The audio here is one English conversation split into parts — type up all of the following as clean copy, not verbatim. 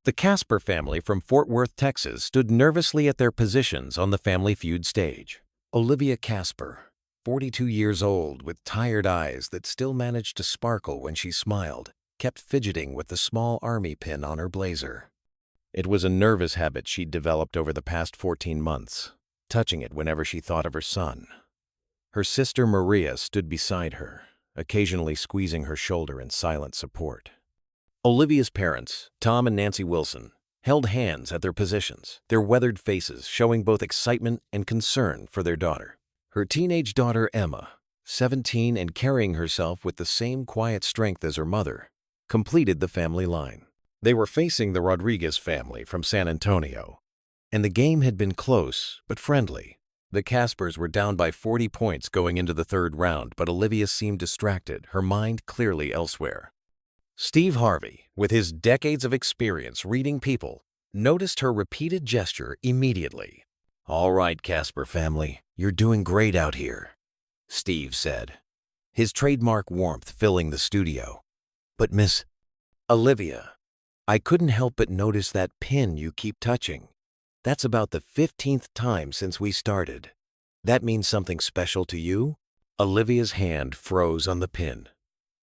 The Casper family from Fort Worth, Texas, stood nervously at their positions on the Family Feud stage. Olivia Casper, 42 years old, with tired eyes that still managed to sparkle when she smiled, kept fidgeting with the small army pin on her blazer. It was a nervous habit she'd developed over the past 14 months, touching it whenever she thought of her son. Her sister Maria stood beside her, occasionally squeezing her shoulder in silent support. Olivia's parents, Tom and Nancy Wilson, held hands at their positions, their weathered faces showing both excitement and concern for their daughter. Her teenage daughter Emma, 17 and carrying herself with the same quiet strength as her mother, completed the family line. They were facing the Rodriguez family from San Antonio, and the game had been close but friendly. The Caspers were down by 40 points going into the third round, but Olivia seemed distracted, her mind clearly elsewhere. Steve Harvey, with his decades of experience reading people, noticed her repeated gesture immediately. "All right, Casper family, you're doing great out here," Steve said, his trademark warmth filling the studio. "But Miss Olivia, I couldn't help but notice that pin you keep touching. That's about the 15th time since we started. That means something special to you?" Olivia's hand froze on the pin,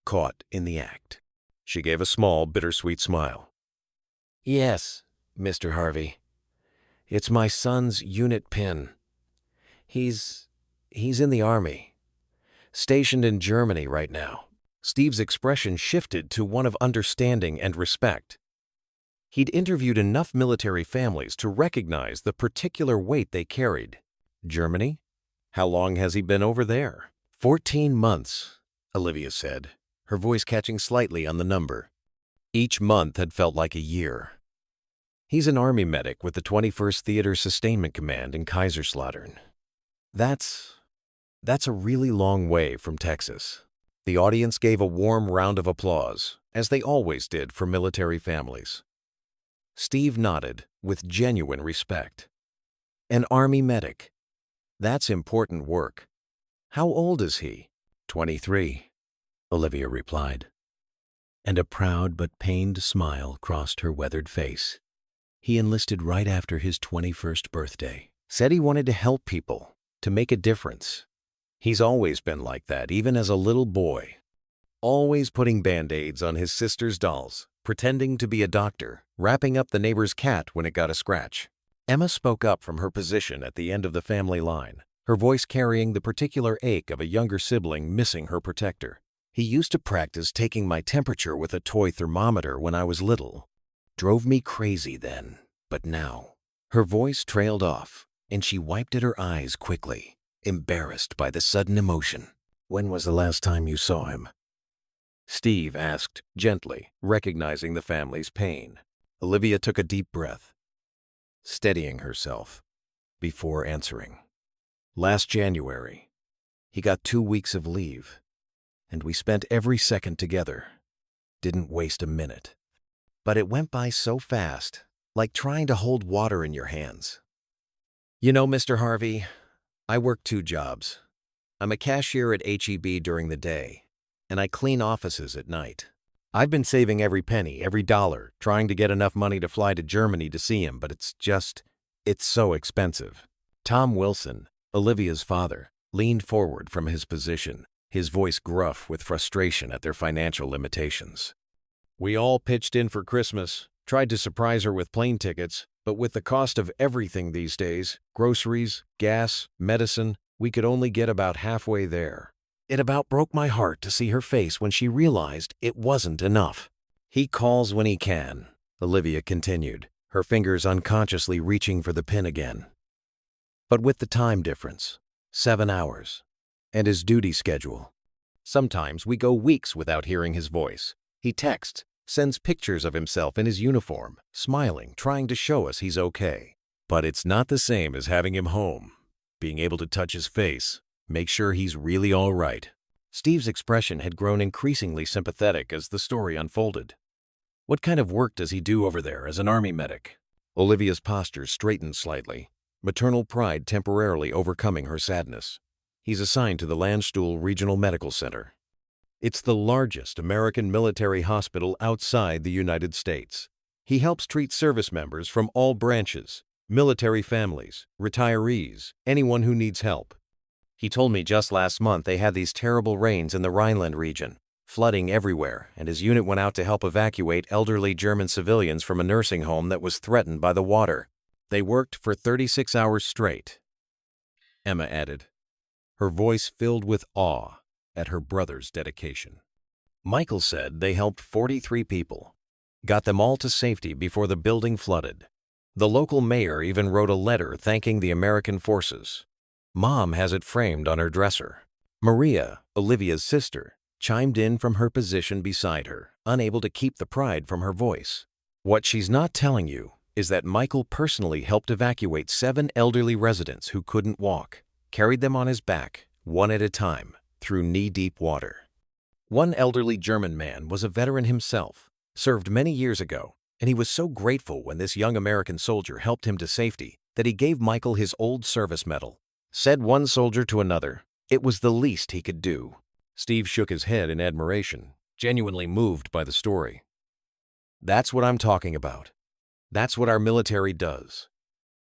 caught in the act. She gave a small, bittersweet smile. "Yes, Mr. Harvey. It's my son's unit pin. He's in the Army, stationed in Germany right now." Steve's expression shifted to one of understanding and respect. He'd interviewed enough military families to recognize the particular weight they carried. Germany? How long has he been over there? 14 months, Olivia said, her voice catching slightly on the number. Each month had felt like a year. He's an Army medic with the 21st Theater Sustainment Command in Kaiserslautern. That's a really long way from Texas. The audience gave a warm round of applause, as they always did for military families. Steve nodded with genuine respect. An Army medic. That's important work. How old is he? 23, Olivia replied. And a proud but pained smile crossed her weathered face. He enlisted right after his 21st birthday. Said he wanted to help people, to make a difference. He's always been like that, even as a little boy. Always putting Band-Aids on his sister's dolls, pretending to be a doctor, wrapping up the neighbor's cat when it got a scratch. Emma spoke up from her position at the end of the family line, her voice carrying the particular ache of a younger sibling missing her protector. "He used to practice taking my temperature with a toy thermometer when I was little. Drove me crazy then, but now." Her voice trailed off, and she wiped at her eyes quickly, embarrassed by the sudden emotion. "When was the last time you saw him?" Steve asked gently, recognizing the family's pain. Olivia took a deep breath, steadying herself before answering. "Last January. He got 2 weeks of leave, and we spent every second together. Didn't waste a minute. But it went by so fast, like trying to hold water in your hands. You know, Mr. Harvey, I work 2 jobs. I'm a cashier at H-E-B during the day, and I clean offices at night. I've been saving every penny, every dollar, trying to get enough money to fly to Germany to see him, but it's so expensive." Tom Wilson, Olivia's father, leaned forward from his position, his voice gruff with frustration at their financial limitations. "We all pitched in for Christmas, tried to surprise her with plane tickets, but with the cost of everything these days, groceries, gas, medicine, we could only get about halfway there. It about broke my heart to see her face when she realized it wasn't enough." "He calls when he can," Olivia continued, her fingers unconsciously reaching for the pin again. "But with the time difference, 7 hours, and his duty schedule, sometimes we go weeks without hearing his voice. He texts, sends pictures of himself in his uniform, smiling, trying to show us he's okay. But it's not the same as having him home, being able to touch his face, make sure he's really all right." Steve's expression had grown increasingly sympathetic as the story unfolded. "What kind of work does he do over there as an Army medic?" Olivia's posture straightened slightly, maternal pride temporarily overcoming her sadness. "He's assigned to the Landstuhl Regional Medical Center. It's the largest American military hospital outside the United States. He helps treat service members from all branches, military families, retirees, anyone who needs help. He told me just last month they had these terrible rains in the Rhineland region, flooding everywhere, and his unit went out to help evacuate elderly German civilians from a nursing home that was threatened by the water. They worked for 36 hours straight, Emma added, her voice filled with awe at her brother's dedication. Michael said they helped 43 people, got them all to safety before the building flooded. The local mayor even wrote a letter thanking the American forces. Mom has it framed on her dresser. Maria, Olivia's sister, chimed in from her position beside her, unable to keep the pride from her voice. What she's not telling you is that Michael personally helped evacuate 7 elderly residents who couldn't walk, carried them on his back, one at a time, through knee-deep water. One elderly German man was a veteran himself, served many years ago, and he was so grateful when this young American soldier helped him to safety that he gave Michael his old service medal. Said one soldier to another, it was the least he could do. Steve shook his head in admiration, genuinely moved by the story. That's what I'm talking about. That's what our military does.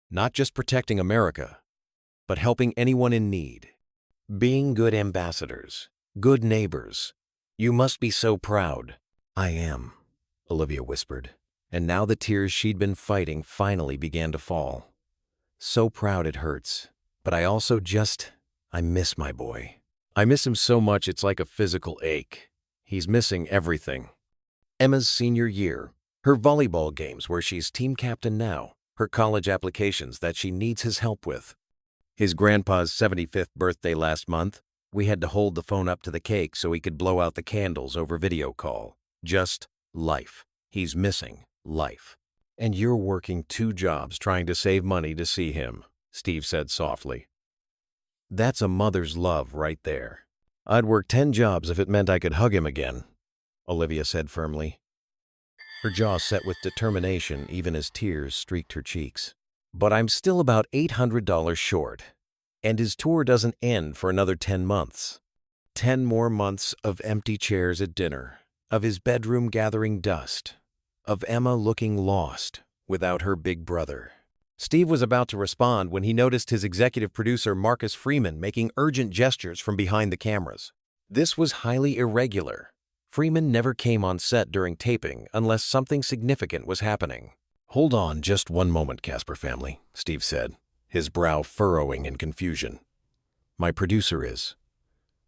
Not just protecting America, but helping anyone in need. Being good ambassadors, good neighbors. You must be so proud. I am, Olivia whispered, and now the tears she'd been fighting finally began to fall. So proud it hurts, but I also I miss my boy. I miss him so much it's like a physical ache. He's missing everything. Emma's senior year, her volleyball games where she's team captain now, her college applications that she needs his help with. His grandpa's 75th birthday last month, we had to hold the phone up to the cake so he could blow out the candles over video call. Just life. He's missing life. And you're working 2 jobs trying to save money to see him, Steve said softly. That's a mother's love right there. I'd work 10 jobs if it meant I could hug him again, Olivia said firmly. Her jaw set with determination even as tears streaked her cheeks. But I'm still about $800 short, and his tour doesn't end for another 10 months. 10 more months of empty chairs at dinner, of his bedroom gathering dust, of Emma looking lost without her big brother. Steve was about to respond when he noticed his executive producer Marcus Freeman making urgent gestures from behind the cameras. This was highly irregular. Freeman never came on set during taping unless something significant was happening. Hold on just one moment, Casper family, Steve said, his brow furrowing in confusion. My producer is.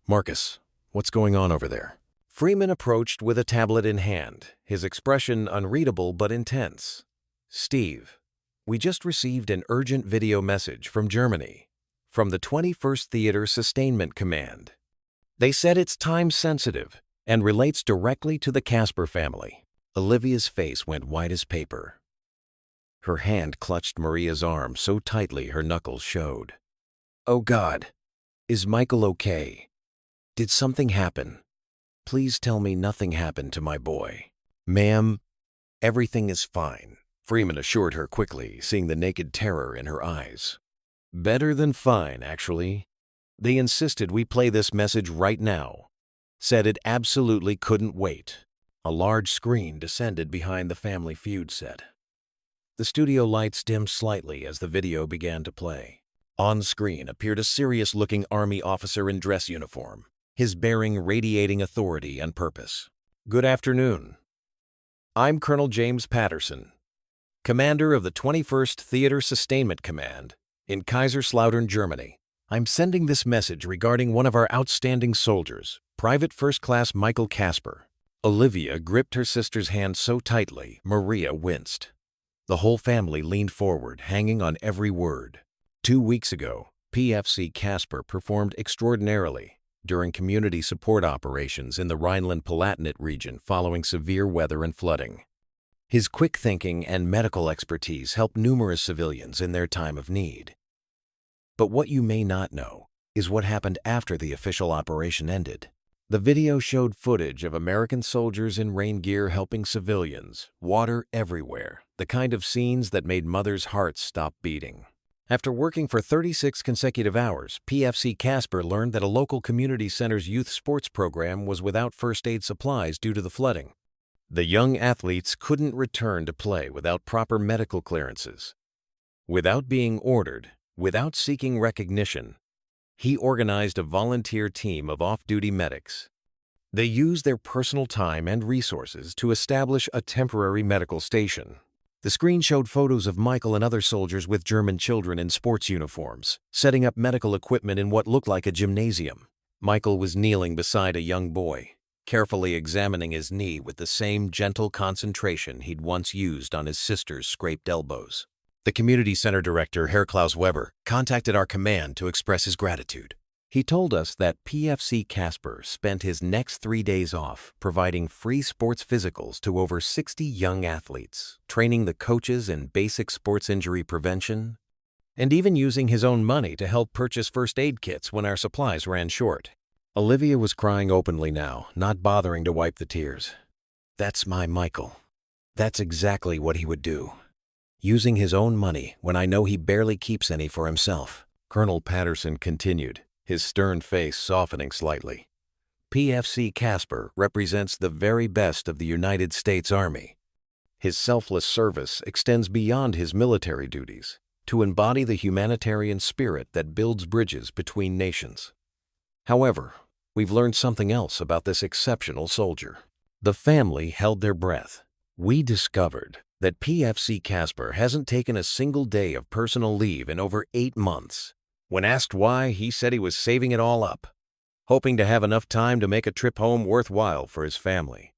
Marcus, what's going on over there? Freeman approached with a tablet in hand, his expression unreadable but intense. Steve, we just received an urgent video message from Germany, from the 21st Theater Sustainment Command. They said it's time-sensitive and relates directly to the Casper family. Olivia's face went white as paper. Her hand clutched Maria's arm so tightly her knuckles showed. Oh God, is Michael okay? Did something happen? Please tell me nothing happened to my boy. Ma'am, everything is fine, Freeman assured her quickly, seeing the naked terror in her eyes. Better than fine, actually. They insisted we play this message right now. Said it absolutely couldn't wait. A large screen descended behind the Family Feud set. The studio lights dimmed slightly as the video began to play. On screen appeared a serious-looking Army officer in dress uniform, his bearing radiating authority and purpose. Good afternoon. I'm Colonel James Patterson, commander of the 21st Theater Sustainment Command in Kaiserslautern, Germany. I'm sending this message regarding one of our outstanding soldiers, Private First Class Michael Casper. Olivia gripped her sister's hand so tightly, Maria winced. The whole family leaned forward, hanging on every word. 2 weeks ago, PFC Casper performed extraordinarily during community support operations in the Rhineland-Palatinate region following severe weather and flooding. His quick thinking and medical expertise helped numerous civilians in their time of need. But what you may not know is what happened after the official operation ended. The video showed footage of American soldiers in rain gear helping civilians, water everywhere, the kind of scenes that made mothers' hearts stop beating. After working for 36 consecutive hours, PFC Casper learned that a local community center's youth sports program was without first aid supplies due to the flooding. The young athletes couldn't return to play without proper medical clearances. Without being ordered, without seeking recognition, he organized a volunteer team of off-duty medics. They used their personal time and resources to establish a temporary medical station. The screen showed photos of Michael and other soldiers with German children in sports uniforms, setting up medical equipment in what looked like a gymnasium. Michael was kneeling beside a young boy, carefully examining his knee with the same gentle concentration he'd once used on his sister's scraped elbows. The community center director, Herr Klaus Weber, contacted our command to express his gratitude. He told us that PFC Casper spent his next 3 days off providing free sports physicals to over 60 young athletes, training the coaches in basic sports injury prevention, and even using his own money to help purchase first aid kits when our supplies ran short. Olivia was crying openly now, not bothering to wipe the tears. That's my Michael. That's exactly what he would do. Using his own money when I know he barely keeps any for himself. Colonel Patterson continued, his stern face softening slightly. PFC Casper represents the very best of the United States Army. His selfless service extends beyond his military duties to embody the humanitarian spirit that builds bridges between nations. However, we've learned something else about this exceptional soldier. The family held their breath. We discovered that PFC Casper hasn't taken a single day of personal leave in over 8 months. When asked why, he said he was saving it all up, hoping to have enough time to make a trip home worthwhile for his family.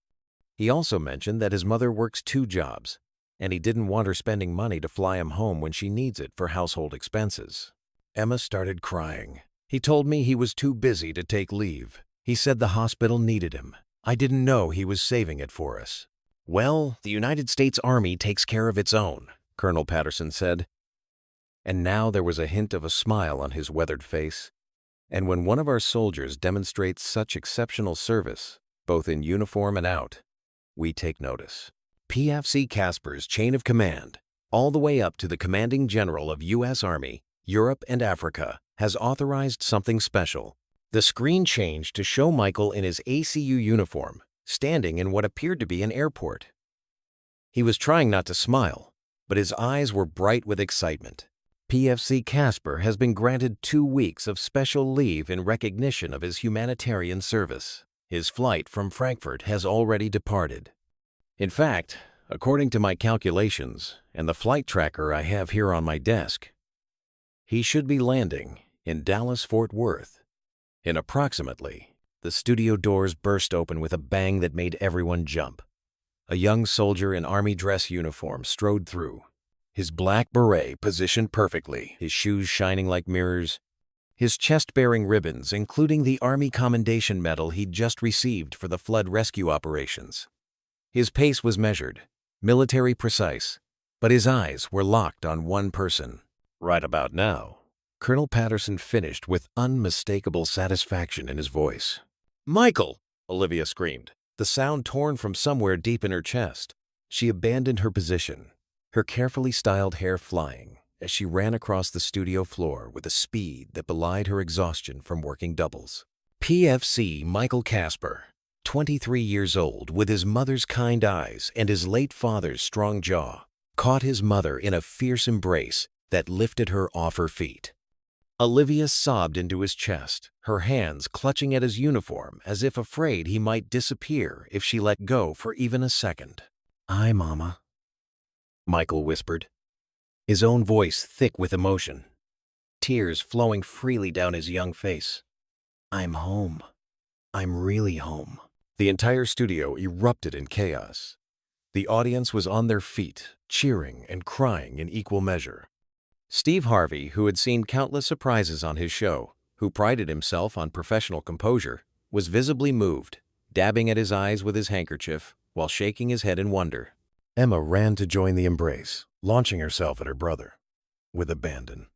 He also mentioned that his mother works 2 jobs, and he didn't want her spending money to fly him home when she needs it for household expenses. Emma started crying. He told me he was too busy to take leave. He said the hospital needed him. I didn't know he was saving it for us. Well, the United States Army takes care of its own, Colonel Patterson said. And now there was a hint of a smile on his weathered face. And when one of our soldiers demonstrates such exceptional service, both in uniform and out, we take notice. PFC Casper's chain of command, all the way up to the commanding general of U.S. Army, Europe and Africa, has authorized something special. The screen changed to show Michael in his ACU uniform, standing in what appeared to be an airport. He was trying not to smile, but his eyes were bright with excitement. PFC Casper has been granted 2 weeks of special leave in recognition of his humanitarian service. His flight from Frankfurt has already departed. In fact, according to my calculations and the flight tracker I have here on my desk, he should be landing in Dallas-Fort Worth. In approximately, the studio doors burst open with a bang that made everyone jump. A young soldier in army dress uniform strode through, his black beret positioned perfectly, his shoes shining like mirrors, his chest bearing ribbons, including the Army Commendation Medal he'd just received for the flood rescue operations. His pace was measured, military precise, but his eyes were locked on one person. Right about now, Colonel Patterson finished with unmistakable satisfaction in his voice. "Michael!" Olivia screamed, the sound torn from somewhere deep in her chest. She abandoned her position, her carefully styled hair flying, as she ran across the studio floor with a speed that belied her exhaustion from working doubles. PFC Michael Casper, 23 years old, with his mother's kind eyes and his late father's strong jaw, caught his mother in a fierce embrace that lifted her off her feet. Olivia sobbed into his chest, her hands clutching at his uniform as if afraid he might disappear if she let go for even a second. "Hi, Mama," Michael whispered, his own voice thick with emotion, tears flowing freely down his young face. "I'm home. I'm really home." The entire studio erupted in chaos. The audience was on their feet, cheering and crying in equal measure. Steve Harvey, who had seen countless surprises on his show, who prided himself on professional composure, was visibly moved, dabbing at his eyes with his handkerchief while shaking his head in wonder. Emma ran to join the embrace, launching herself at her brother with abandon.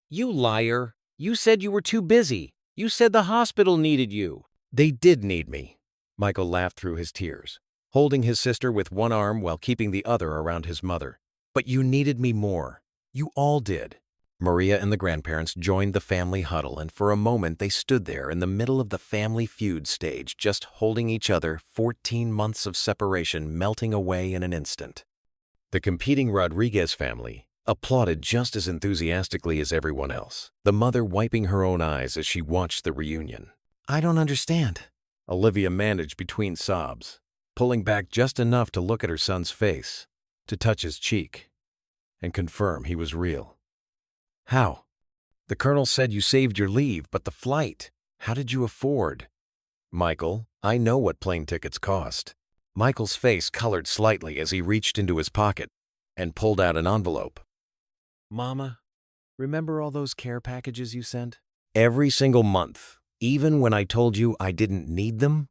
"You liar! You said you were too busy. You said the hospital needed you." "They did need me," Michael laughed through his tears, holding his sister with one arm while keeping the other around his mother. "But you needed me more. You all did. Maria and the grandparents joined the family huddle, and for a moment they stood there in the middle of the Family Feud stage, just holding each other, 14 months of separation melting away in an instant. The competing Rodriguez family applauded just as enthusiastically as everyone else, the mother wiping her own eyes as she watched the reunion. "I don't understand," Olivia managed between sobs, pulling back just enough to look at her son's face, to touch his cheek, and confirm he was real. "How? The colonel said you saved your leave, but the flight, how did you afford?" "Michael, I know what plane tickets cost." Michael's face colored slightly as he reached into his pocket and pulled out an envelope. "Mama, remember all those care packages you sent? Every single month, even when I told you I didn't need them?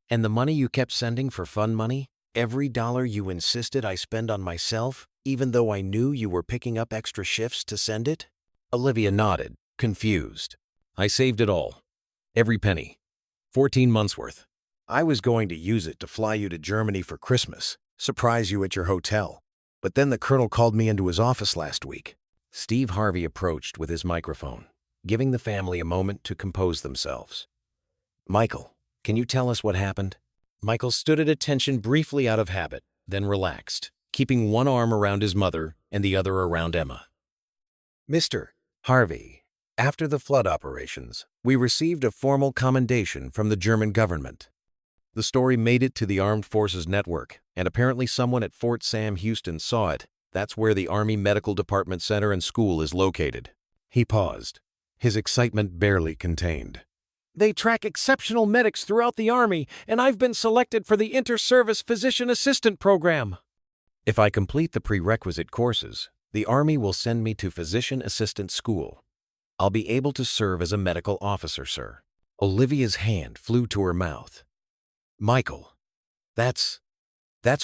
And the money you kept sending for fun money? Every dollar you insisted I spend on myself, even though I knew you were picking up extra shifts to send it?" Olivia nodded, confused. "I saved it all. Every penny. 14 months worth. I was going to use it to fly you to Germany for Christmas, surprise you at your hotel. But then the colonel called me into his office last week." Steve Harvey approached with his microphone, giving the family a moment to compose themselves. "Michael, can you tell us what happened?" Michael stood at attention briefly out of habit, then relaxed, keeping one arm around his mother and the other around Emma. "Mr. Harvey, after the flood operations, we received a formal commendation from the German government. The story made it to the Armed Forces Network, and apparently someone at Fort Sam Houston saw it. That's where the Army Medical Department Center and School is located." He paused, his excitement barely contained. "They track exceptional medics throughout the Army, and I've been selected for the Inter-Service Physician Assistant Program. If I complete the prerequisite courses, the Army will send me to Physician Assistant School. I'll be able to serve as a medical officer, sir." Olivia's hand flew to her mouth. "Michael, that's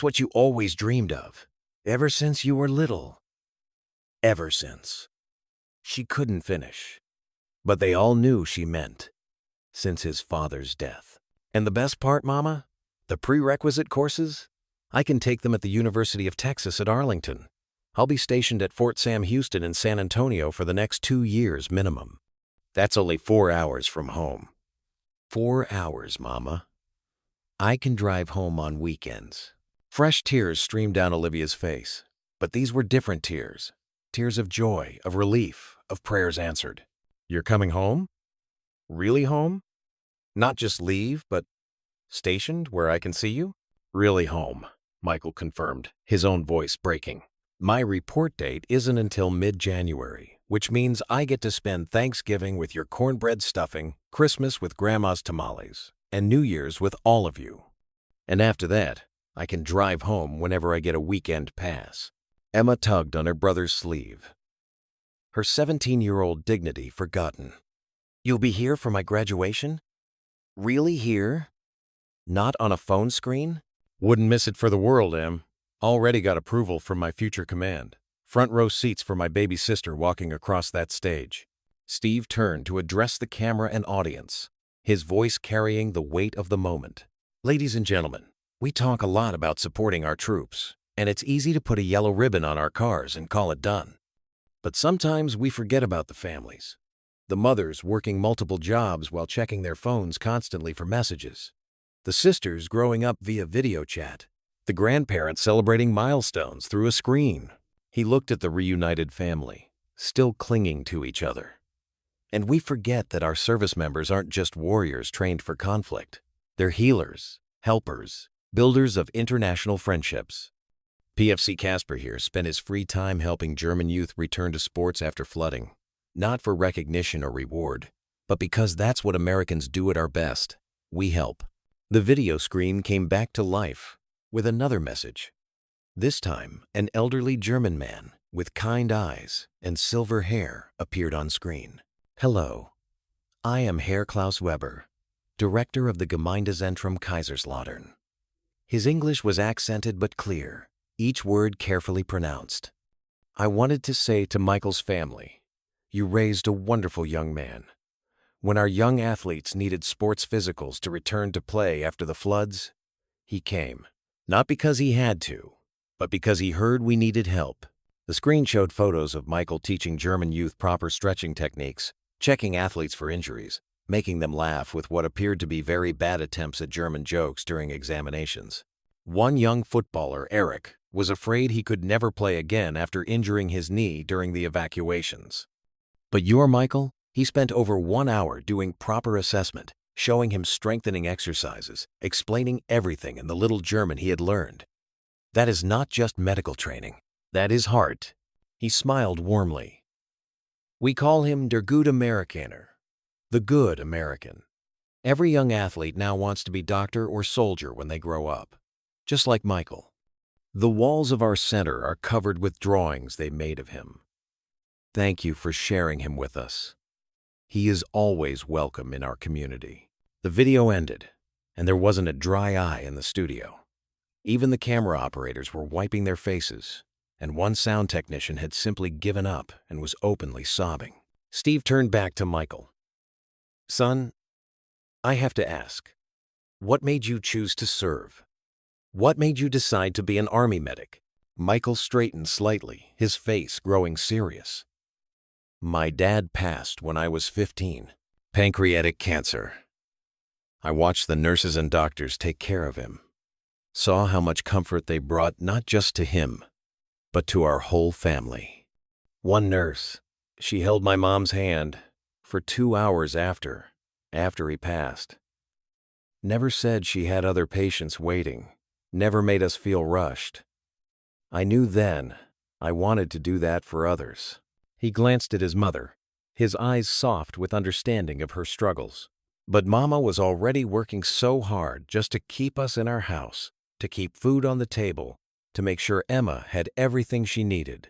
what you always dreamed of, ever since you were little." "Ever since." She couldn't finish, but they all knew she meant, since his father's death. "And the best part, Mama? The prerequisite courses? I can take them at the University of Texas at Arlington. I'll be stationed at Fort Sam Houston in San Antonio for the next 2 years minimum. That's only 4 hours from home." "4 hours, Mama. I can drive home on weekends." Fresh tears streamed down Olivia's face, but these were different tears. Tears of joy, of relief, of prayers answered. "You're coming home? Really home? Not just leave, but stationed where I can see you?" "Really home," Michael confirmed, his own voice breaking. "My report date isn't until mid-January, which means I get to spend Thanksgiving with your cornbread stuffing, Christmas with Grandma's tamales, and New Year's with all of you. And after that, I can drive home whenever I get a weekend pass." Emma tugged on her brother's sleeve, her 17-year-old dignity forgotten. "You'll be here for my graduation? Really here? Not on a phone screen?" "Wouldn't miss it for the world, Em. Already got approval from my future command. Front row seats for my baby sister walking across that stage." Steve turned to address the camera and audience, his voice carrying the weight of the moment. "Ladies and gentlemen, we talk a lot about supporting our troops, and it's easy to put a yellow ribbon on our cars and call it done. But sometimes we forget about the families. The mothers working multiple jobs while checking their phones constantly for messages. The sisters growing up via video chat. The grandparents celebrating milestones through a screen." He looked at the reunited family, still clinging to each other. "And we forget that our service members aren't just warriors trained for conflict. They're healers, helpers, builders of international friendships." PFC Casper here spent his free time helping German youth return to sports after flooding. Not for recognition or reward, but because that's what Americans do at our best. We help. The video screen came back to life with another message. This time, an elderly German man with kind eyes and silver hair appeared on screen. "Hello, I am Herr Klaus Weber, director of the Gemeindezentrum Kaiserslautern." His English was accented but clear, each word carefully pronounced. "I wanted to say to Michael's family, you raised a wonderful young man. When our young athletes needed sports physicals to return to play after the floods, he came. Not because he had to, but because he heard we needed help. The screen showed photos of Michael teaching German youth proper stretching techniques, checking athletes for injuries, making them laugh with what appeared to be very bad attempts at German jokes during examinations. One young footballer, Eric, was afraid he could never play again after injuring his knee during the evacuations. But your Michael? He spent over 1 hour doing proper assessment, showing him strengthening exercises, explaining everything in the little German he had learned. That is not just medical training. That is heart. He smiled warmly. We call him der gute Amerikaner, the good American. Every young athlete now wants to be doctor or soldier when they grow up, just like Michael. The walls of our center are covered with drawings they made of him. Thank you for sharing him with us. He is always welcome in our community. The video ended, and there wasn't a dry eye in the studio. Even the camera operators were wiping their faces, and one sound technician had simply given up and was openly sobbing. Steve turned back to Michael. Son, I have to ask, what made you choose to serve? What made you decide to be an army medic? Michael straightened slightly, his face growing serious. My dad passed when I was 15. Pancreatic cancer. I watched the nurses and doctors take care of him. Saw how much comfort they brought not just to him, but to our whole family. One nurse, she held my mom's hand for 2 hours after he passed. Never said she had other patients waiting, never made us feel rushed. I knew then I wanted to do that for others. He glanced at his mother, his eyes soft with understanding of her struggles. But Mama was already working so hard just to keep us in our house, to keep food on the table, to make sure Emma had everything she needed.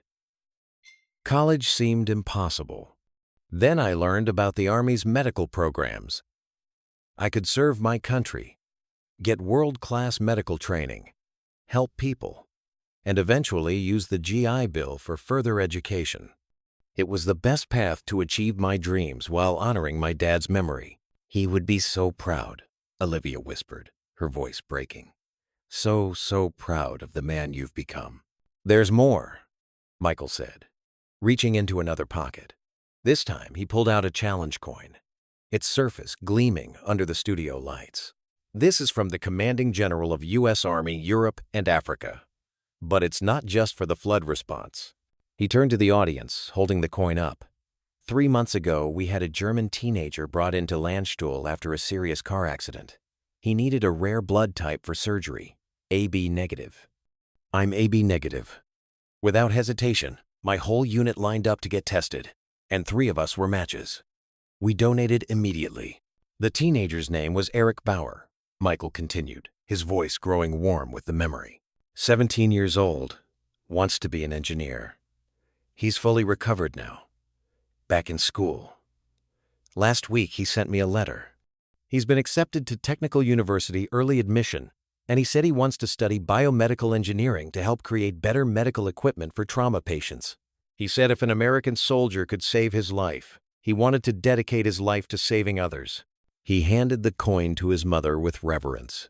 College seemed impossible. Then I learned about the Army's medical programs. I could serve my country, get world-class medical training, help people, and eventually use the GI Bill for further education. It was the best path to achieve my dreams while honoring my dad's memory. He would be so proud, Olivia whispered, her voice breaking. So proud of the man you've become. There's more, Michael said, reaching into another pocket. This time he pulled out a challenge coin, its surface gleaming under the studio lights. This is from the commanding general of U.S. Army Europe and Africa. But it's not just for the flood response. He turned to the audience, holding the coin up. 3 months ago, we had a German teenager brought into Landstuhl after a serious car accident. He needed a rare blood type for surgery, AB negative. I'm AB negative. Without hesitation, my whole unit lined up to get tested, and 3 of us were matches. We donated immediately. The teenager's name was Eric Bauer, Michael continued, his voice growing warm with the memory. 17 years old, wants to be an engineer. He's fully recovered now. Back in school. Last week he sent me a letter. He's been accepted to Technical University early admission, and he said he wants to study biomedical engineering to help create better medical equipment for trauma patients. He said if an American soldier could save his life, he wanted to dedicate his life to saving others. He handed the coin to his mother with reverence.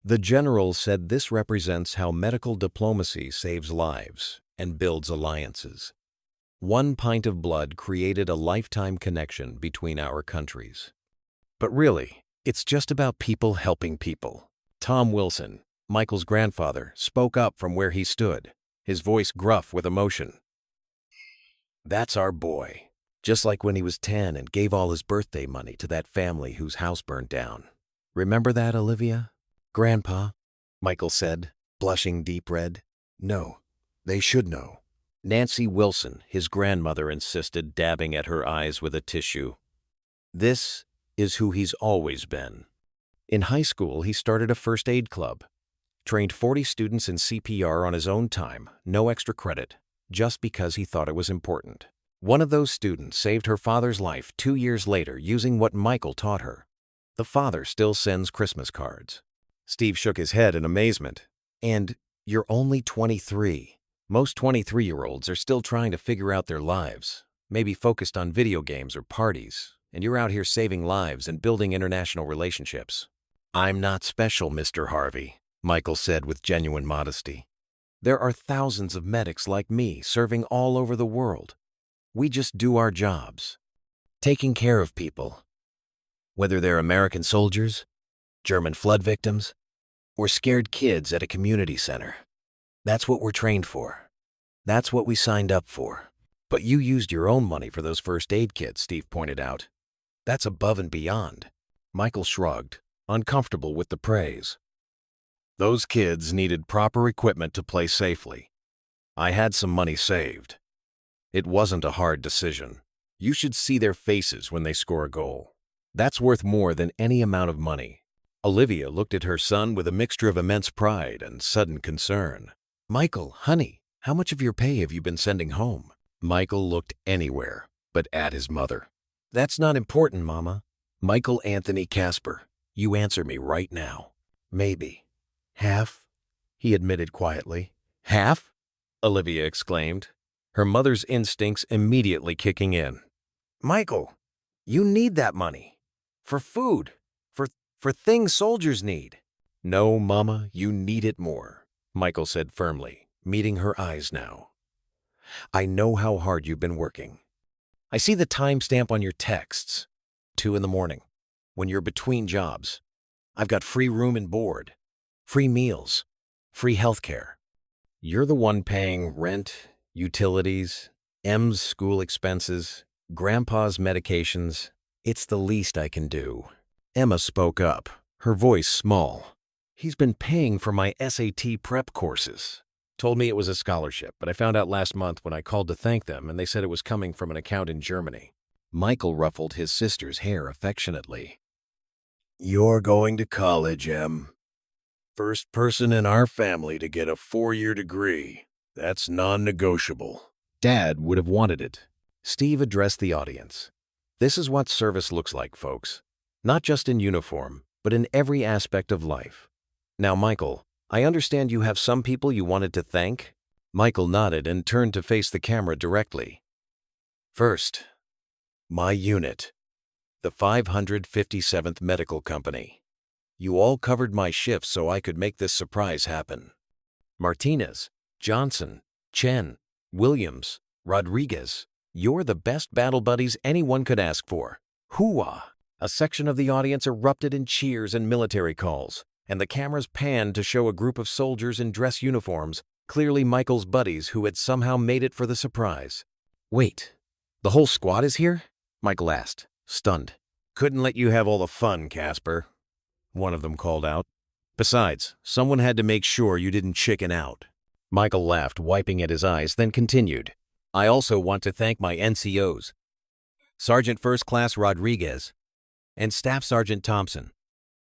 The general said this represents how medical diplomacy saves lives and builds alliances. 1 pint of blood created a lifetime connection between our countries. But really, it's just about people helping people. Tom Wilson, Michael's grandfather, spoke up from where he stood, his voice gruff with emotion. That's our boy. Just like when he was 10 and gave all his birthday money to that family whose house burned down. Remember that, Olivia? Grandpa, Michael said, blushing deep red. No, they should know. Nancy Wilson, his grandmother insisted, dabbing at her eyes with a tissue. This is who he's always been. In high school, he started a first aid club, trained 40 students in CPR on his own time, no extra credit, just because he thought it was important. One of those students saved her father's life 2 years later using what Michael taught her. The father still sends Christmas cards. Steve shook his head in amazement. And you're only 23. Most 23-year-olds are still trying to figure out their lives, maybe focused on video games or parties, and you're out here saving lives and building international relationships. I'm not special, Mr. Harvey, Michael said with genuine modesty. There are thousands of medics like me serving all over the world. We just do our jobs, taking care of people. Whether they're American soldiers, German flood victims, or scared kids at a community center. That's what we're trained for. That's what we signed up for. But you used your own money for those first aid kits, Steve pointed out. That's above and beyond. Michael shrugged, uncomfortable with the praise. Those kids needed proper equipment to play safely. I had some money saved. It wasn't a hard decision. You should see their faces when they score a goal. That's worth more than any amount of money. Olivia looked at her son with a mixture of immense pride and sudden concern. Michael, honey, how much of your pay have you been sending home? Michael looked anywhere but at his mother. That's not important, Mama. Michael Anthony Casper, you answer me right now. Maybe. Half? He admitted quietly. Half? Olivia exclaimed, her mother's instincts immediately kicking in. Michael, you need that money. For food. For things soldiers need. No, Mama, you need it more, Michael said firmly, meeting her eyes now. I know how hard you've been working. I see the timestamp on your texts. 2 a.m, when you're between jobs. I've got free room and board, free meals, free health care. You're the one paying rent, utilities, M's school expenses, Grandpa's medications. It's the least I can do. Emma spoke up, her voice small. He's been paying for my SAT prep courses. Told me it was a scholarship, but I found out last month when I called to thank them and they said it was coming from an account in Germany. Michael ruffled his sister's hair affectionately. You're going to college, Em. First person in our family to get a 4-year degree. That's non-negotiable. Dad would have wanted it. Steve addressed the audience. This is what service looks like, folks. Not just in uniform, but in every aspect of life. Now, Michael, I understand you have some people you wanted to thank? Michael nodded and turned to face the camera directly. First, my unit, the 557th Medical Company. You all covered my shifts so I could make this surprise happen. Martinez, Johnson, Chen, Williams, Rodriguez, you're the best battle buddies anyone could ask for. Hooah! A section of the audience erupted in cheers and military calls, and the cameras panned to show a group of soldiers in dress uniforms, clearly Michael's buddies who had somehow made it for the surprise. Wait, the whole squad is here? Michael asked, stunned. Couldn't let you have all the fun, Casper, one of them called out. Besides, someone had to make sure you didn't chicken out. Michael laughed, wiping at his eyes, then continued. I also want to thank my NCOs, Sergeant First Class Rodriguez and Staff Sergeant Thompson,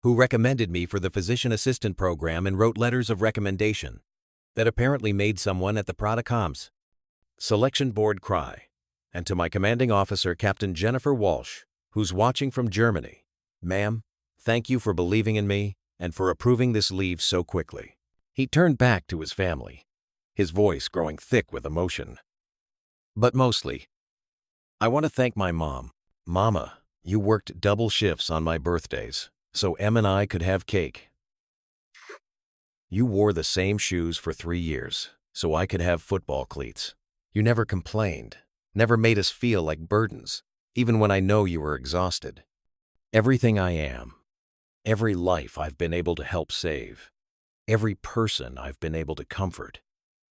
who recommended me for the physician assistant program and wrote letters of recommendation that apparently made someone at the Pradacoms selection board cry, and to my commanding officer, Captain Jennifer Walsh, who's watching from Germany. Ma'am, thank you for believing in me and for approving this leave so quickly. He turned back to his family, his voice growing thick with emotion. But mostly, I want to thank my mom. Mama, you worked double shifts on my birthdays, so Em and I could have cake. You wore the same shoes for 3 years, so I could have football cleats. You never complained, never made us feel like burdens, even when I know you were exhausted. Everything I am, every life I've been able to help save, every person I've been able to comfort,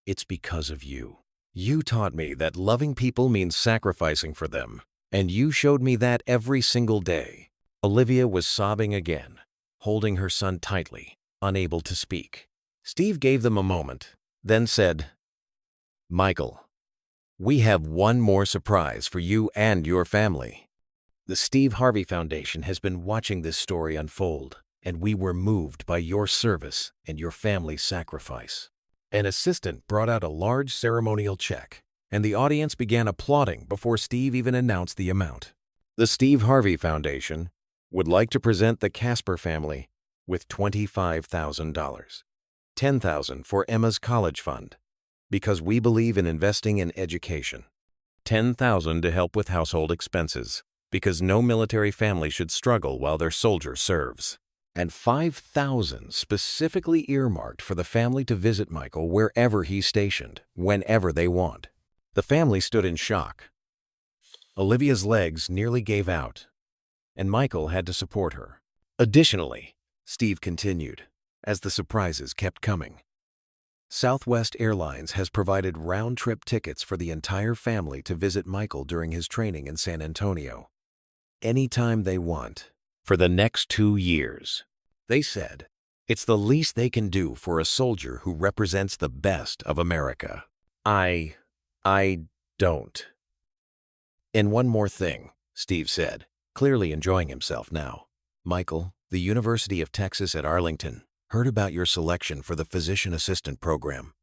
it's because of you. You taught me that loving people means sacrificing for them, and you showed me that every single day. Olivia was sobbing again, holding her son tightly, unable to speak. Steve gave them a moment, then said, Michael, we have one more surprise for you and your family. The Steve Harvey Foundation has been watching this story unfold, and we were moved by your service and your family's sacrifice. An assistant brought out a large ceremonial check, and the audience began applauding before Steve even announced the amount. The Steve Harvey Foundation would like to present the Casper family with $25,000, $10,000 for Emma's college fund, because we believe in investing in education, $10,000 to help with household expenses, because no military family should struggle while their soldier serves, and 5,000 specifically earmarked for the family to visit Michael wherever he's stationed, whenever they want. The family stood in shock. Olivia's legs nearly gave out, and Michael had to support her. Additionally, Steve continued, as the surprises kept coming, Southwest Airlines has provided round-trip tickets for the entire family to visit Michael during his training in San Antonio, anytime they want, for the next 2 years. They said, it's the least they can do for a soldier who represents the best of America. I don't. And one more thing, Steve said, clearly enjoying himself now. Michael, the University of Texas at Arlington, heard about your selection for the physician assistant program.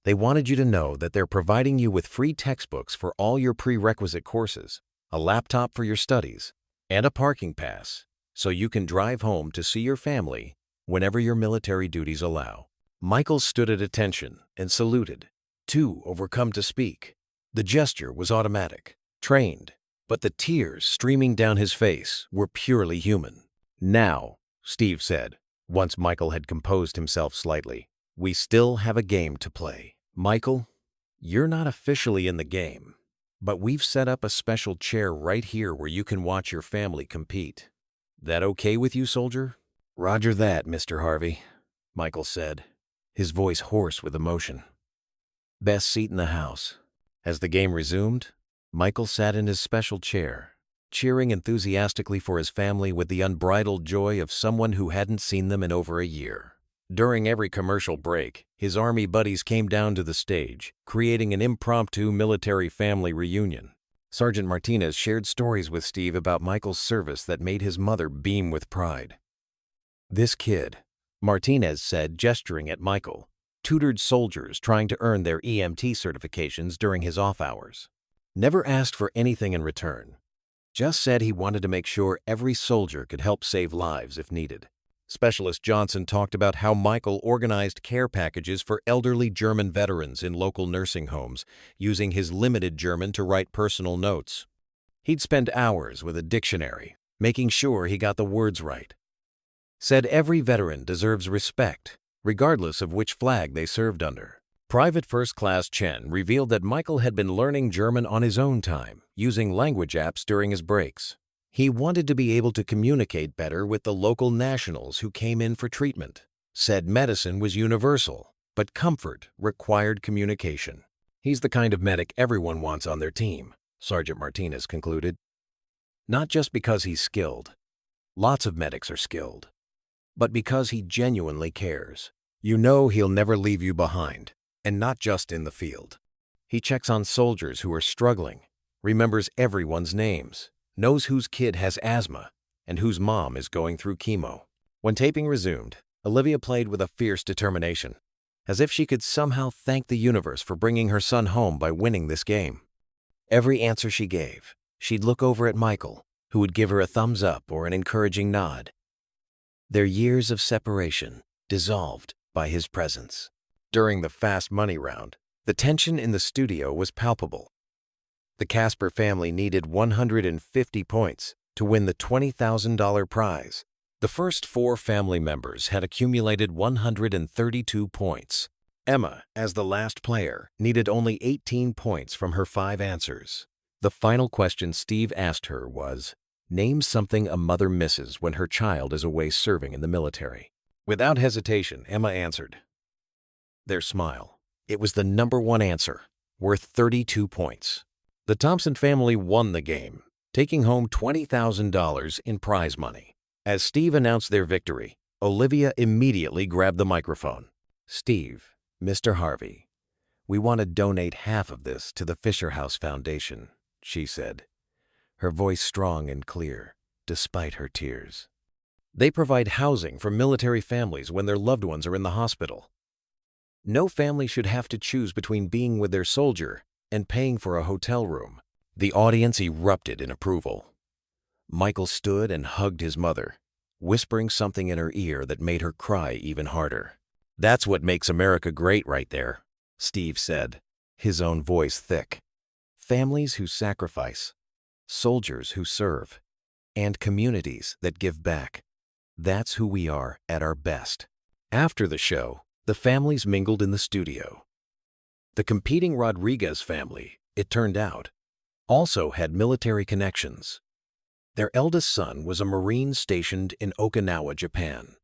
They wanted you to know that they're providing you with free textbooks for all your prerequisite courses, a laptop for your studies, and a parking pass, so you can drive home to see your family whenever your military duties allow. Michael stood at attention and saluted, too overcome to speak. The gesture was automatic, trained, but the tears streaming down his face were purely human. Now, Steve said, once Michael had composed himself slightly, we still have a game to play. Michael, you're not officially in the game, but we've set up a special chair right here where you can watch your family compete. That okay with you, soldier? Roger that, Mr. Harvey, Michael said, his voice hoarse with emotion. Best seat in the house. As the game resumed, Michael sat in his special chair, cheering enthusiastically for his family with the unbridled joy of someone who hadn't seen them in over a year. During every commercial break, his Army buddies came down to the stage, creating an impromptu military family reunion. Sergeant Martinez shared stories with Steve about Michael's service that made his mother beam with pride. This kid, Martinez said, gesturing at Michael, tutored soldiers trying to earn their EMT certifications during his off hours. Never asked for anything in return. Just said he wanted to make sure every soldier could help save lives if needed. Specialist Johnson talked about how Michael organized care packages for elderly German veterans in local nursing homes, using his limited German to write personal notes. He'd spend hours with a dictionary, making sure he got the words right. Said every veteran deserves respect, regardless of which flag they served under. Private First Class Chen revealed that Michael had been learning German on his own time, using language apps during his breaks. He wanted to be able to communicate better with the local nationals who came in for treatment. Said medicine was universal, but comfort required communication. He's the kind of medic everyone wants on their team, Sergeant Martinez concluded. Not just because he's skilled. Lots of medics are skilled. But because he genuinely cares. You know he'll never leave you behind, and not just in the field. He checks on soldiers who are struggling, remembers everyone's names, knows whose kid has asthma, and whose mom is going through chemo. When taping resumed, Olivia played with a fierce determination, as if she could somehow thank the universe for bringing her son home by winning this game. Every answer she gave, she'd look over at Michael, who would give her a thumbs up or an encouraging nod. Their years of separation dissolved by his presence. During the fast money round, the tension in the studio was palpable. The Casper family needed 150 points to win the $20,000 prize. The first 4 family members had accumulated 132 points. Emma, as the last player, needed only 18 points from her 5 answers. The final question Steve asked her was, name something a mother misses when her child is away serving in the military. Without hesitation, Emma answered. Their smile. It was the number 1 answer, worth 32 points. The Thompson family won the game, taking home $20,000 in prize money. As Steve announced their victory, Olivia immediately grabbed the microphone. Steve, Mr. Harvey, we want to donate half of this to the Fisher House Foundation, she said, her voice strong and clear, despite her tears. They provide housing for military families when their loved ones are in the hospital. No family should have to choose between being with their soldier and paying for a hotel room. The audience erupted in approval. Michael stood and hugged his mother, whispering something in her ear that made her cry even harder. That's what makes America great right there, Steve said, his own voice thick. Families who sacrifice, soldiers who serve, and communities that give back. That's who we are at our best. After the show, the families mingled in the studio. The competing Rodriguez family, it turned out, also had military connections. Their eldest son was a Marine stationed in Okinawa, Japan.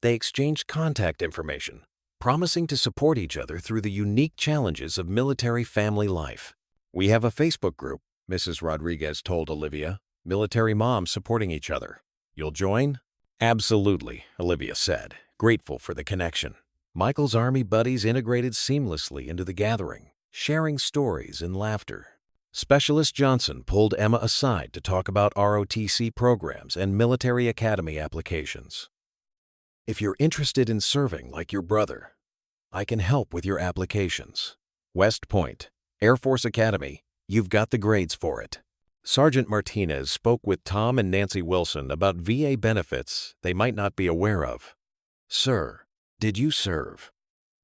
They exchanged contact information, promising to support each other through the unique challenges of military family life. "We have a Facebook group," Mrs. Rodriguez told Olivia, "military moms supporting each other. You'll join?" "Absolutely," Olivia said, grateful for the connection. Michael's Army buddies integrated seamlessly into the gathering, sharing stories and laughter. Specialist Johnson pulled Emma aside to talk about ROTC programs and military academy applications. "If you're interested in serving like your brother, I can help with your applications. West Point, Air Force Academy, you've got the grades for it." Sergeant Martinez spoke with Tom and Nancy Wilson about VA benefits they might not be aware of. "Sir, did you serve?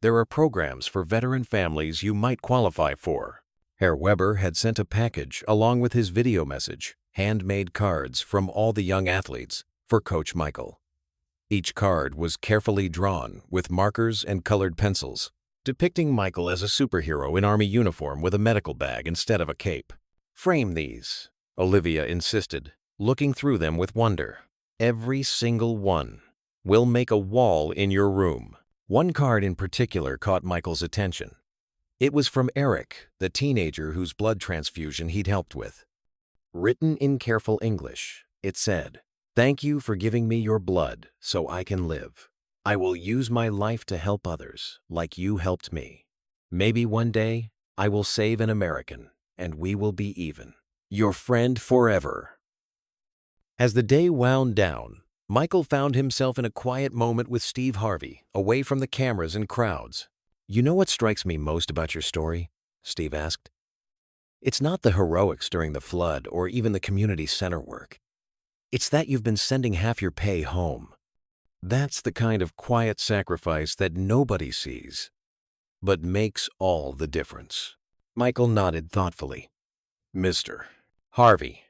There are programs for veteran families you might qualify for." Herr Weber had sent a package along with his video message, handmade cards from all the young athletes for Coach Michael. Each card was carefully drawn with markers and colored pencils, depicting Michael as a superhero in Army uniform with a medical bag instead of a cape. "Frame these," Olivia insisted, looking through them with wonder. "Every single one. We'll make a wall in your room." One card in particular caught Michael's attention. It was from Eric, the teenager whose blood transfusion he'd helped with. Written in careful English, it said, "Thank you for giving me your blood so I can live. I will use my life to help others like you helped me. Maybe one day I will save an American and we will be even. Your friend forever." As the day wound down, Michael found himself in a quiet moment with Steve Harvey, away from the cameras and crowds. "You know what strikes me most about your story?" Steve asked. "It's not the heroics during the flood or even the community center work. It's that you've been sending half your pay home. That's the kind of quiet sacrifice that nobody sees, but makes all the difference." Michael nodded thoughtfully. "Mr. Harvey,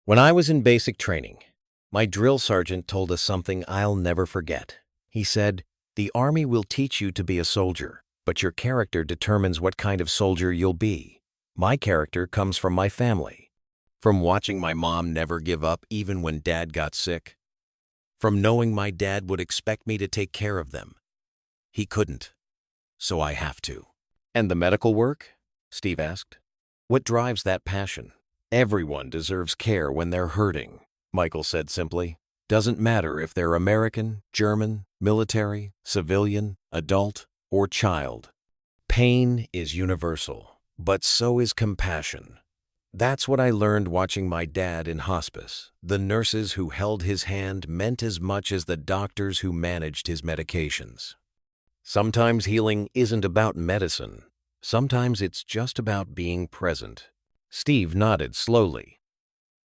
when I was in basic training, my drill sergeant told us something I'll never forget. He said, 'The Army will teach you to be a soldier, but your character determines what kind of soldier you'll be.' My character comes from my family, from watching my mom never give up even when Dad got sick, from knowing my dad would expect me to take care of them. He couldn't, so I have to." "And the medical work?" Steve asked. "What drives that passion?" "Everyone deserves care when they're hurting," Michael said simply. "Doesn't matter if they're American, German, military, civilian, adult, or child. Pain is universal, but so is compassion. That's what I learned watching my dad in hospice. The nurses who held his hand meant as much as the doctors who managed his medications. Sometimes healing isn't about medicine. Sometimes it's just about being present." Steve nodded slowly.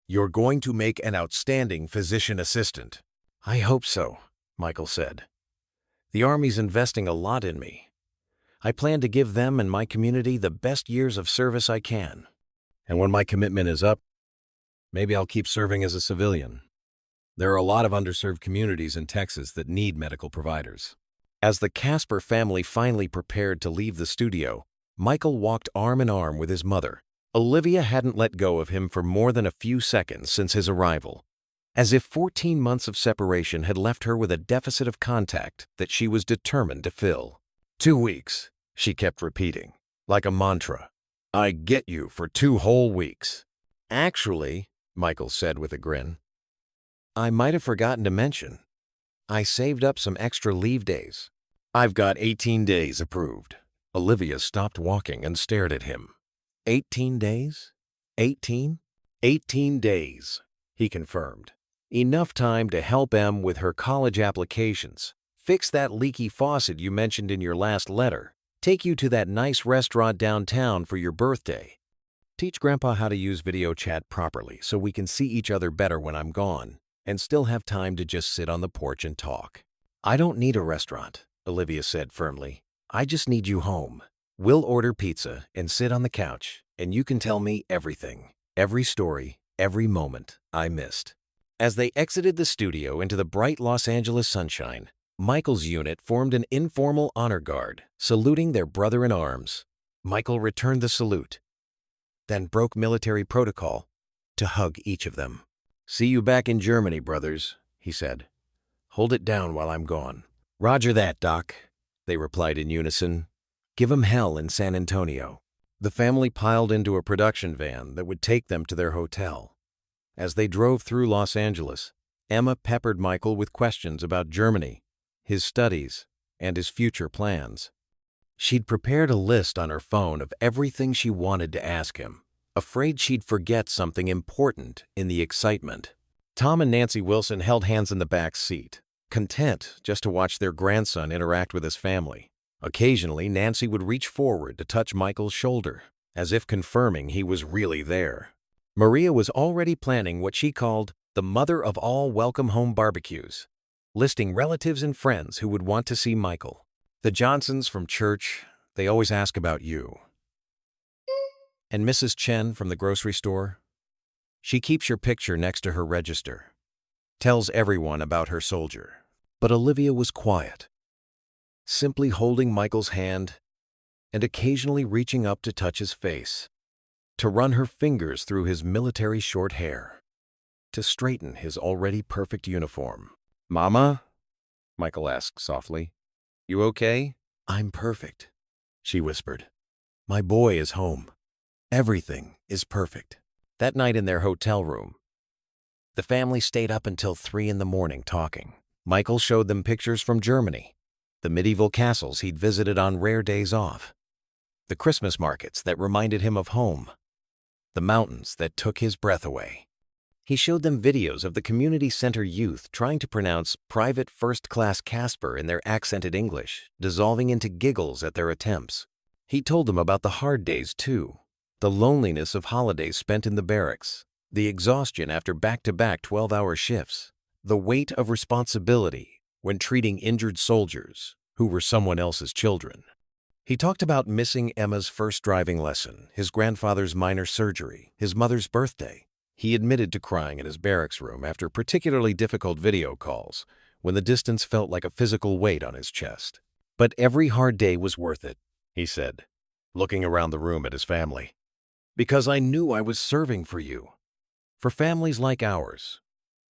"You're going to make an outstanding physician assistant." "I hope so," Michael said. "The Army's investing a lot in me. I plan to give them and my community the best years of service I can. And when my commitment is up, maybe I'll keep serving as a civilian. There are a lot of underserved communities in Texas that need medical providers." As the Casper family finally prepared to leave the studio, Michael walked arm in arm with his mother. Olivia hadn't let go of him for more than a few seconds since his arrival, as if 14 months of separation had left her with a deficit of contact that she was determined to fill. 2 weeks, she kept repeating, like a mantra. "I get you for 2 whole weeks." "Actually," Michael said with a grin, "I might have forgotten to mention, I saved up some extra leave days. I've got 18 days approved." Olivia stopped walking and stared at him. 18 days? 18? 18 days, he confirmed. Enough time to help Em with her college applications, fix that leaky faucet you mentioned in your last letter, take you to that nice restaurant downtown for your birthday, teach Grandpa how to use video chat properly so we can see each other better when I'm gone, and still have time to just sit on the porch and talk. "I don't need a restaurant," Olivia said firmly. "I just need you home. We'll order pizza and sit on the couch, and you can tell me everything, every story, every moment I missed." As they exited the studio into the bright Los Angeles sunshine, Michael's unit formed an informal honor guard, saluting their brother in arms. Michael returned the salute, then broke military protocol to hug each of them. "See you back in Germany, brothers," he said. "Hold it down while I'm gone." "Roger that, Doc," they replied in unison. "Give 'em hell in San Antonio." The family piled into a production van that would take them to their hotel. As they drove through Los Angeles, Emma peppered Michael with questions about Germany, his studies, and his future plans. She'd prepared a list on her phone of everything she wanted to ask him, afraid she'd forget something important in the excitement. Tom and Nancy Wilson held hands in the back seat, content just to watch their grandson interact with his family. Occasionally, Nancy would reach forward to touch Michael's shoulder, as if confirming he was really there. Maria was already planning what she called the mother of all welcome home barbecues, listing relatives and friends who would want to see Michael. "The Johnsons from church, they always ask about you. And Mrs. Chen from the grocery store, she keeps your picture next to her register, tells everyone about her soldier." But Olivia was quiet, simply holding Michael's hand and occasionally reaching up to touch his face, to run her fingers through his military short hair, to straighten his already perfect uniform. "Mama?" Michael asked softly. "You okay?" "I'm perfect," she whispered. "My boy is home. Everything is perfect." That night in their hotel room, the family stayed up until 3 in the morning talking. Michael showed them pictures from Germany, the medieval castles he'd visited on rare days off, the Christmas markets that reminded him of home, the mountains that took his breath away. He showed them videos of the community center youth trying to pronounce Private First Class Casper in their accented English, dissolving into giggles at their attempts. He told them about the hard days, too, the loneliness of holidays spent in the barracks, the exhaustion after back-to-back 12-hour shifts, the weight of responsibility when treating injured soldiers who were someone else's children. He talked about missing Emma's first driving lesson, his grandfather's minor surgery, his mother's birthday. He admitted to crying in his barracks room after particularly difficult video calls, when the distance felt like a physical weight on his chest. "But every hard day was worth it," he said, looking around the room at his family. "Because I knew I was serving for you, for families like ours,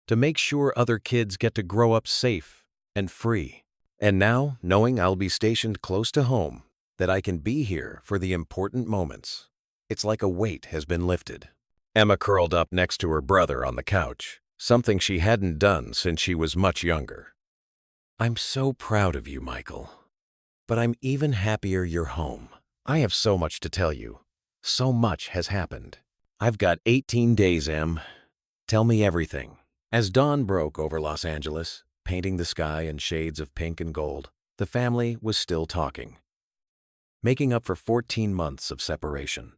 to make sure other kids get to grow up safe and free. And now, knowing I'll be stationed close to home, that I can be here for the important moments, it's like a weight has been lifted." Emma curled up next to her brother on the couch, something she hadn't done since she was much younger. "I'm so proud of you, Michael. But I'm even happier you're home. I have so much to tell you. So much has happened. I've got 18 days, Em. Tell me everything." As dawn broke over Los Angeles, painting the sky in shades of pink and gold, the family was still talking, making up for 14 months of separation.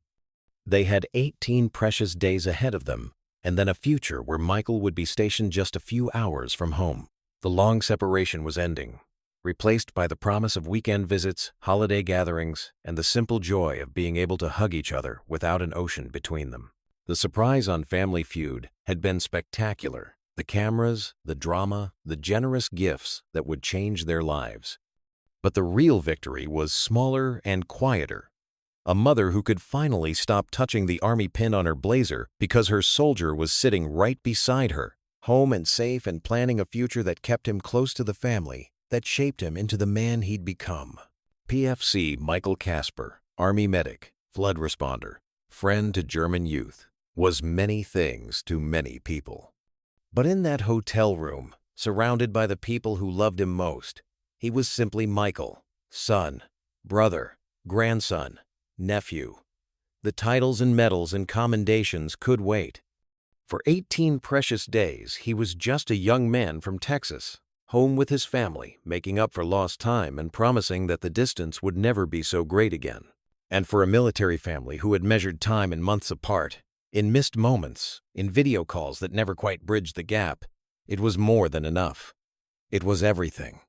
They had 18 precious days ahead of them, and then a future where Michael would be stationed just a few hours from home. The long separation was ending, replaced by the promise of weekend visits, holiday gatherings, and the simple joy of being able to hug each other without an ocean between them. The surprise on Family Feud had been spectacular. The cameras, the drama, the generous gifts that would change their lives. But the real victory was smaller and quieter. A mother who could finally stop touching the army pin on her blazer because her soldier was sitting right beside her, home and safe and planning a future that kept him close to the family, that shaped him into the man he'd become. PFC Michael Casper, Army medic, flood responder, friend to German youth, was many things to many people. But in that hotel room, surrounded by the people who loved him most, he was simply Michael, son, brother, grandson, nephew. The titles and medals and commendations could wait. For 18 precious days, he was just a young man from Texas, home with his family, making up for lost time and promising that the distance would never be so great again. And for a military family who had measured time in months apart, in missed moments, in video calls that never quite bridged the gap, it was more than enough. It was everything.